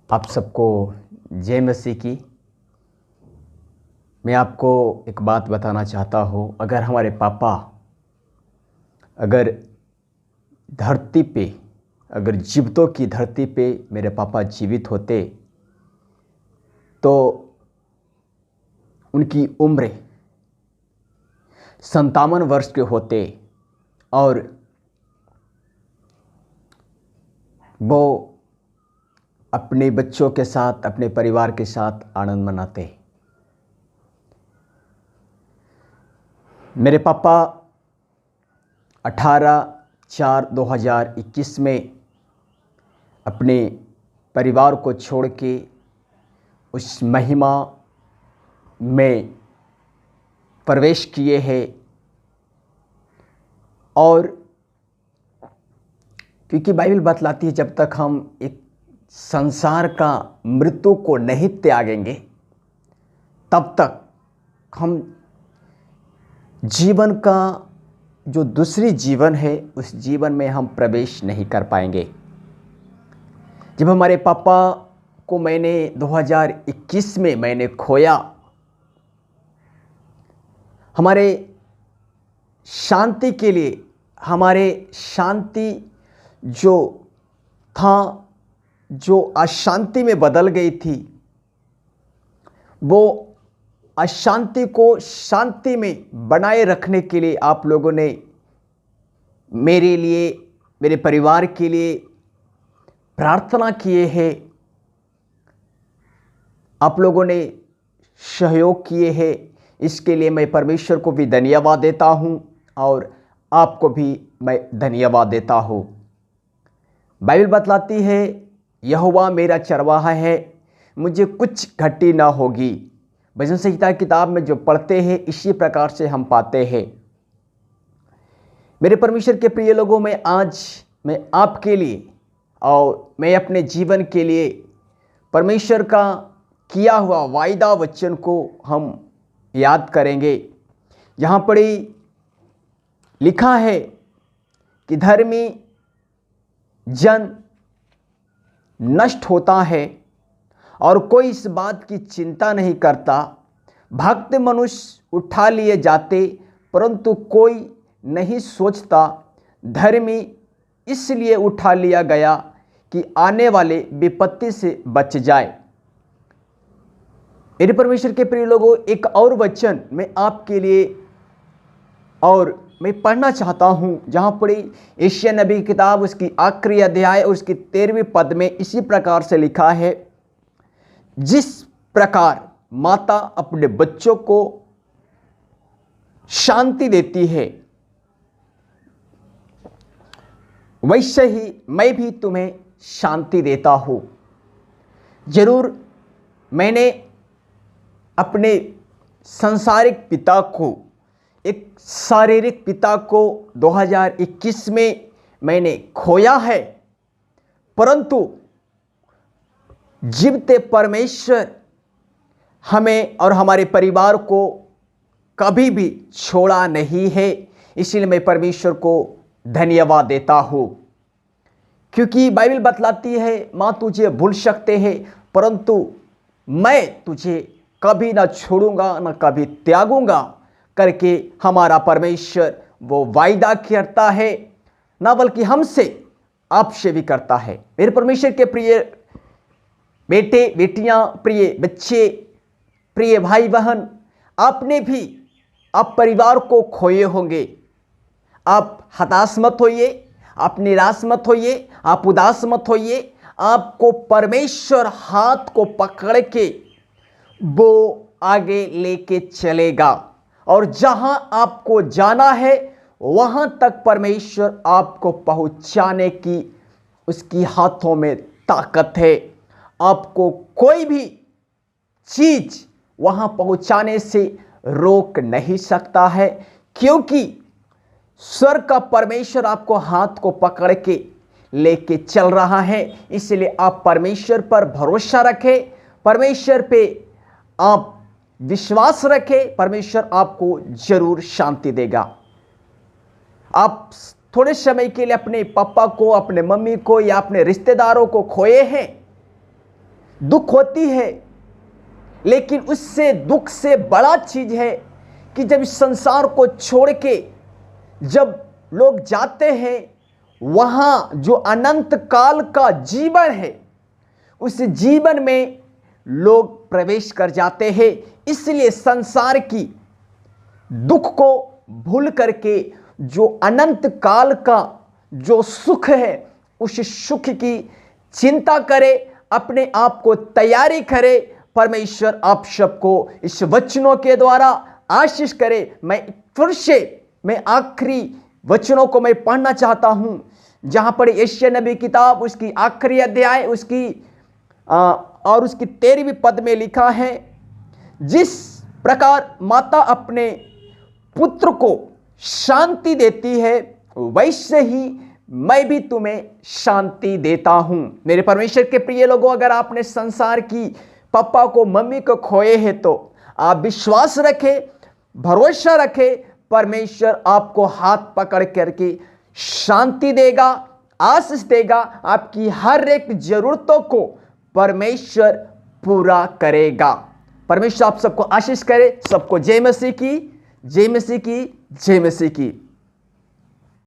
आप सबको जय मसीह की। मैं आपको एक बात बताना चाहता हूँ। अगर हमारे पापा अगर धरती पे, अगर जीवितों की धरती पे मेरे पापा जीवित होते तो उनकी उम्र 57 वर्ष के होते और वो अपने बच्चों के साथ, अपने परिवार के साथ आनंद मनाते। मेरे पापा 18/4/2021 में अपने परिवार को छोड़ के उस महिमा में प्रवेश किए हैं। और क्योंकि बाइबल बतलाती है जब तक हम एक संसार का मृत्यु को नहीं त्यागेंगे तब तक हम जीवन का जो दूसरी जीवन है उस जीवन में हम प्रवेश नहीं कर पाएंगे। जब हमारे पापा को मैंने 2021 में मैंने खोया, हमारे शांति के लिए, हमारे शांति जो था, जो अशांति में बदल गई थी, वो अशांति को शांति में बनाए रखने के लिए आप लोगों ने मेरे लिए, मेरे परिवार के लिए प्रार्थना किए हैं। आप लोगों ने सहयोग किए हैं। इसके लिए मैं परमेश्वर को भी धन्यवाद देता हूं और आपको भी मैं धन्यवाद देता हूं। बाइबल बतलाती है, यहोवा मेरा चरवाहा है, मुझे कुछ घटी ना होगी। भजन संहिता किताब में जो पढ़ते हैं इसी प्रकार से हम पाते हैं। मेरे परमेश्वर के प्रिय लोगों में आज मैं आपके लिए और मैं अपने जीवन के लिए परमेश्वर का किया हुआ वायदा वचन को हम याद करेंगे। यहाँ पर लिखा है कि धर्मी जन नष्ट होता है और कोई इस बात की चिंता नहीं करता। भक्त मनुष्य उठा लिए जाते परंतु कोई नहीं सोचता। धर्मी इसलिए उठा लिया गया कि आने वाले विपत्ति से बच जाए। मेरे परमेश्वर के प्रिय लोगों, एक और वचन मैं आपके लिए और मैं पढ़ना चाहता हूं, जहां पर यशायाह नबी की किताब उसकी आखिरी अध्याय और उसकी 13वीं पद में इसी प्रकार से लिखा है, जिस प्रकार माता अपने बच्चों को शांति देती है वैसे ही मैं भी तुम्हें शांति देता हूं। जरूर मैंने अपने सांसारिक पिता को, एक शारीरिक पिता को 2021 में मैंने खोया है, परंतु जीवते परमेश्वर हमें और हमारे परिवार को कभी भी छोड़ा नहीं है। इसलिए मैं परमेश्वर को धन्यवाद देता हूँ, क्योंकि बाइबल बतलाती है, माँ तुझे भूल सकते हैं परंतु मैं तुझे कभी ना छोड़ूंगा ना कभी त्यागूंगा करके हमारा परमेश्वर वो वायदा करता है, ना बल्कि हमसे, आपसे भी करता है। मेरे परमेश्वर के प्रिय बेटे बेटियां, प्रिय बच्चे, प्रिय भाई बहन, आपने भी आप परिवार को खोए होंगे। आप हताश मत होइए, आप निराश मत होइए, आप उदास मत होइए। आपको परमेश्वर हाथ को पकड़ के वो आगे लेके चलेगा और जहां आपको जाना है वहां तक परमेश्वर आपको पहुंचाने की उसकी हाथों में ताकत है। आपको कोई भी चीज वहां पहुंचाने से रोक नहीं सकता है, क्योंकि स्वर्ग का परमेश्वर आपको हाथ को पकड़ के लेके चल रहा है। इसलिए आप परमेश्वर पर भरोसा रखें, परमेश्वर पे आप विश्वास रखें, परमेश्वर आपको जरूर शांति देगा। आप थोड़े समय के लिए अपने पापा को, अपने मम्मी को या अपने रिश्तेदारों को खोए हैं, दुख होती है, लेकिन उससे दुख से बड़ा चीज है कि जब इस संसार को छोड़ के जब लोग जाते हैं, वहां जो अनंत काल का जीवन है, उस जीवन में लोग प्रवेश कर जाते हैं। इसलिए संसार की दुख को भूल करके जो अनंत काल का जो सुख है, उस सुख की चिंता करे, अपने आप को तैयारी करे। परमेश्वर आप सबको इस वचनों के द्वारा आशीष करे। फिर से मैं आखिरी वचनों को मैं पढ़ना चाहता हूं, जहां पर यशायाह नबी किताब उसकी आखिरी अध्याय उसकी और उसकी 13वीं पद में लिखा है, जिस प्रकार माता अपने पुत्र को शांति देती है, वैसे ही मैं भी तुम्हें शांति देता हूं। मेरे परमेश्वर के प्रिय लोगों, अगर आपने संसार की पापा को, मम्मी को खोए हैं, तो आप विश्वास रखें, भरोसा रखें, परमेश्वर आपको हाथ पकड़ करके शांति देगा, आशीष देगा। आपकी हर एक जरूरतों को परमेश्वर पूरा करेगा। परमेश्वर आप सबको आशीष करे। सबको जय मसीह की, जय मसीह की, जय मसीह की।